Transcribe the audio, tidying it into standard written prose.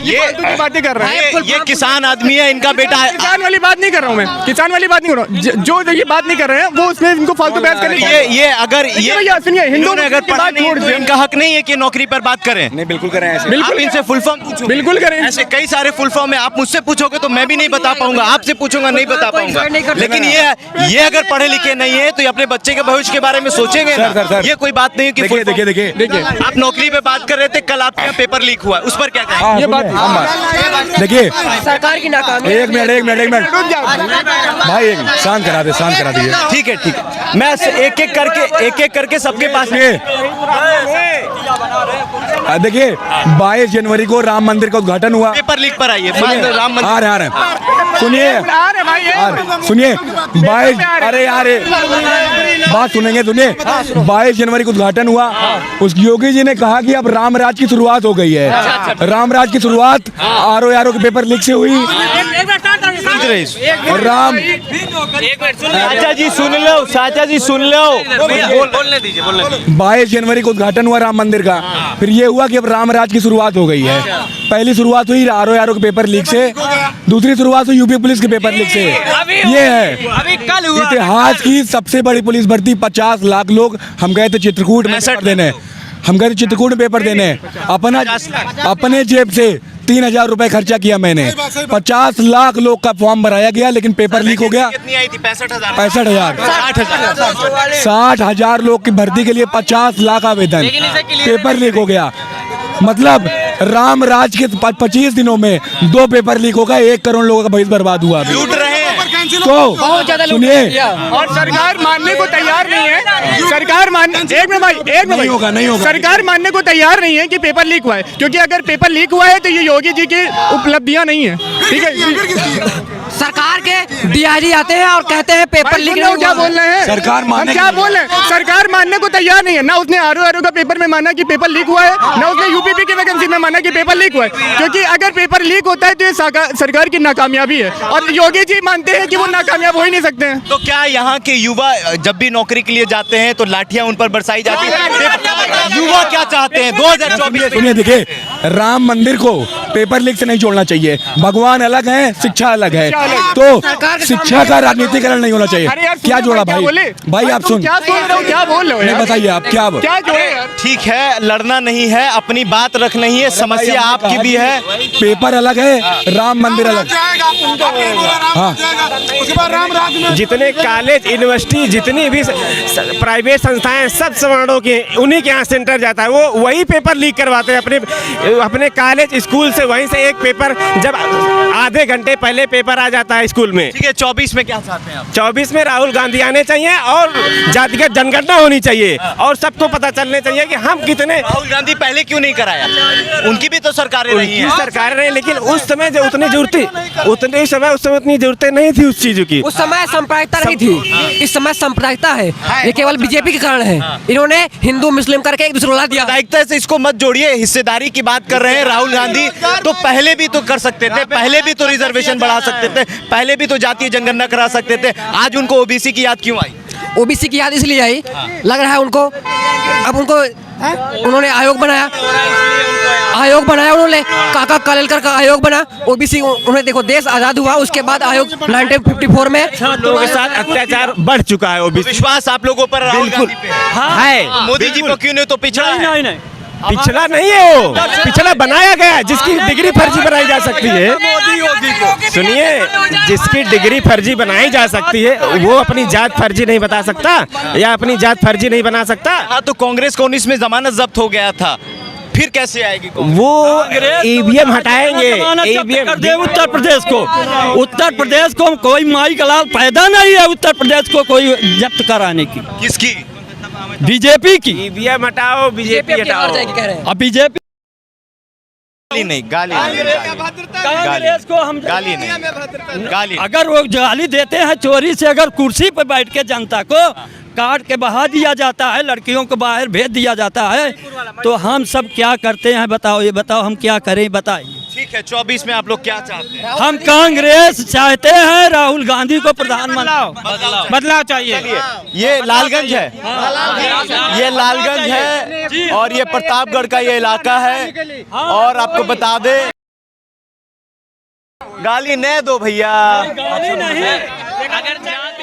ये बातें कर रहे हैं। ये किसान आदमी है, इनका बेटा है। किसान वाली बात नहीं कर रहा हूँ मैं, किसान वाली बात नहीं कर रहा हूँ। जो ये बात नहीं कर रहे हैं वो उसमें इनको फालतू बहस करनी। ये अगर ये सुनिए, हिंदू ने अगर पढ़ा नहीं तो इनका हक नहीं है कि नौकरी पर बात करें। नहीं, बिल्कुल करें ऐसे। बिल्कुल इनसे फुल फॉर्म पूछो, बिल्कुल करें। ऐसे कई सारे फुल फॉर्म है, आप मुझसे पूछोगे तो मैं भी नहीं बता पाऊंगा, आपसे पूछूंगा नहीं बता पाऊंगा। लेकिन ये अगर पढ़े लिखे नहीं है तो ये अपने बच्चे के भविष्य के बारे में सोचेंगे ना। सर। ये कोई बात नहीं है कि देखिए आप नौकरी पे बात कर रहे थे, कल आपके यहाँ पेपर लीक हुआ, उस पर क्या कहेंगे? ये बात देखिए, सरकार की नाकामी। एक मिनट भाई, एक शांत करा दीजिए। ठीक है, मैं एक एक करके सबके पास देखिए 22 जनवरी को राम मंदिर का उद्घाटन हुआ। पेपर लीक पर आइए, राम मंदिर आ रहे हैं। सुनिए 22, अरे यार बात सुनेंगे। 22 जनवरी को उद्घाटन हुआ। उस योगी जी ने कहा कि अब राम राज की शुरुआत हो गई है। राम राज की शुरुआत आरओ के पेपर लीक से हुई। राम चाचा जी सुन लो, बोलने दीजिए। 22 जनवरी को उद्घाटन हुआ राम मंदिर का। फिर ये हुआ कि अब राम राज की शुरुआत हो गई है। पहली शुरुआत हुई आरओ के पेपर लीक से, दूसरी शुरुआत हुई यूपी पुलिस के पेपर लीक से। ये है इतिहास की सबसे बड़ी पुलिस भर्ती। 50 लाख लोग हम गए थे चित्रकूट में पेपर देने। अपने जेब से 3000 रुपए खर्चा किया मैंने। 50 लाख लोग का फॉर्म भराया गया, लेकिन पेपर लीक हो गया। कितनी आई थी? 65,000। 60,000 लोग की भर्ती के लिए 50 लाख आवेदन, पेपर लीक हो गया। मतलब राम राज के 25 दिनों में 2 पेपर लीक हो गए, 1 करोड़ लोगों का भविष्य बर्बाद हुआ। लूट रहे हैं तो सुनिए, और सरकार मानने को तैयार नहीं है। सरकार नहीं होगा। सरकार मानने को तैयार नहीं है कि पेपर लीक हुआ है, क्योंकि अगर पेपर लीक हुआ है तो ये योगी जी की उपलब्धियां नहीं है। ठीक है, सरकार के डीआईजी आते हैं और कहते हैं पेपर लीक नहीं हुआ। क्या बोल रहे हैं? सरकार मानने क्या बोल रहे हैं? सरकार मानने को तैयार नहीं है। ना उसने आरओ का पेपर में माना कि पेपर लीक हुआ है, ना उसने यूपीपी की वैकेंसी में माना कि पेपर लीक हुआ है। क्योंकि अगर पेपर लीक होता है तो ये सरकार की नाकामयाबी है, और योगी जी मानते हैं कि वो नाकामयाब हो ही नहीं सकते हैं। तो क्या यहाँ के युवा जब भी नौकरी के लिए जाते हैं तो लाठियां उन पर बरसाई जाती है? युवा क्या चाहते हैं 2024? सुनिए, देखिए राम मंदिर को पेपर लीक से नहीं छोड़ना चाहिए। भगवान अलग है, शिक्षा अलग है, तो शिक्षा का राजनीतिकरण नहीं होना चाहिए। क्या जोड़ा भाई? भाई आप सुन, क्या बोल रहे हो? नहीं बताइए आप क्या ठीक है, लड़ना नहीं है, अपनी बात रखना ही है। समस्या आपकी भी है, पेपर अलग है, राम मंदिर अलग। हाँ, जितने कॉलेज यूनिवर्सिटी जितनी भी प्राइवेट संस्थाएं सब सवर्णों की, उन्हीं के यहाँ सेंटर जाता है। वो वही पेपर लीक करवाते हैं अपने कॉलेज स्कूल से। वहीं से एक पेपर जब आधे घंटे पहले पेपर आ जाता है स्कूल में। ठीक है, 24 में क्या चाहते हैं आप? 24 में राहुल गांधी आने चाहिए और जातिगत जनगणना होनी चाहिए, और सबको पता चलने चाहिए कि हम कितने। राहुल गांधी पहले क्यों नहीं कराया? उनकी भी तो सरकारें रही हैं। सरकारें रही, लेकिन उस समय जो उतनी जरूरतें नहीं थी उस चीजों की। उस समय सांप्रदायिकता नहीं थी, इस समय सांप्रदायिकता है। ये केवल बीजेपी के कारण है। इन्होंने हिंदू मुस्लिम करके एक दूसरे को ला दिया। सांप्रदायिकता से इसको मत जोड़िए, हिस्सेदारी की बात कर रहे हैं। राहुल गांधी तो पहले भी तो कर सकते थे, पहले भी तो रिजर्वेशन बढ़ा सकते थे, पहले भी तो जातीय जनगणना करा सकते थे। आज उनको ओबीसी की याद क्यों आई? ओबीसी की याद इसलिए आई, लग रहा है उनको, अब उनको उन्होंने आयोग बनाया उन्होंने, काका कालेलकर का आयोग बना ओबीसी। उन्हें देखो, देश आजाद हुआ उसके बाद आयोग 1954 में लोगों के साथ अत्याचार बढ़ चुका है। ओबीसी विश्वास आप लोगों पर बिल्कुल है। मोदी जी को क्यों नहीं? तो पिछड़ा है। पिछड़ा नहीं है, वो पिछड़ा बनाया गया, जिसकी डिग्री फर्जी बनाई जा सकती है। सुनिए, जिसकी डिग्री फर्जी बनाई जा सकती है वो अपनी जात फर्जी नहीं बता सकता, या अपनी जात फर्जी नहीं बना सकता। हाँ, तो कांग्रेस को 19 में जमानत जब्त हो गया था, फिर कैसे आएगी? वो ईवीएम हटाएंगे। उत्तर प्रदेश को कोई माई का लाल पैदा नहीं है। उत्तर प्रदेश को कोई जब्त कराने की। किसकी? बीजेपी की। ईवीएम हटाओ, बीजेपी हटाओ। अब बीजेपी नहीं, गाली कांग्रेस को हम गाली। अगर वो गाली देते हैं चोरी से, अगर कुर्सी पर बैठ के जनता को काट के बहा दिया जाता है, लड़कियों को बाहर भेज दिया जाता है, तो हम सब क्या करते हैं? बताओ, ये बताओ हम क्या करें, बताइए। ठीक है, 24 में आप लोग क्या चाहते हैं? हम कांग्रेस चाहते हैं, राहुल गांधी को प्रधानमंत्री बदलाव चाहिए। ये लालगंज है, ये लालगंज है और ये प्रतापगढ़ का ये इलाका है। और आपको बता दें गाली न दो भैया। गाली नहीं अगर जात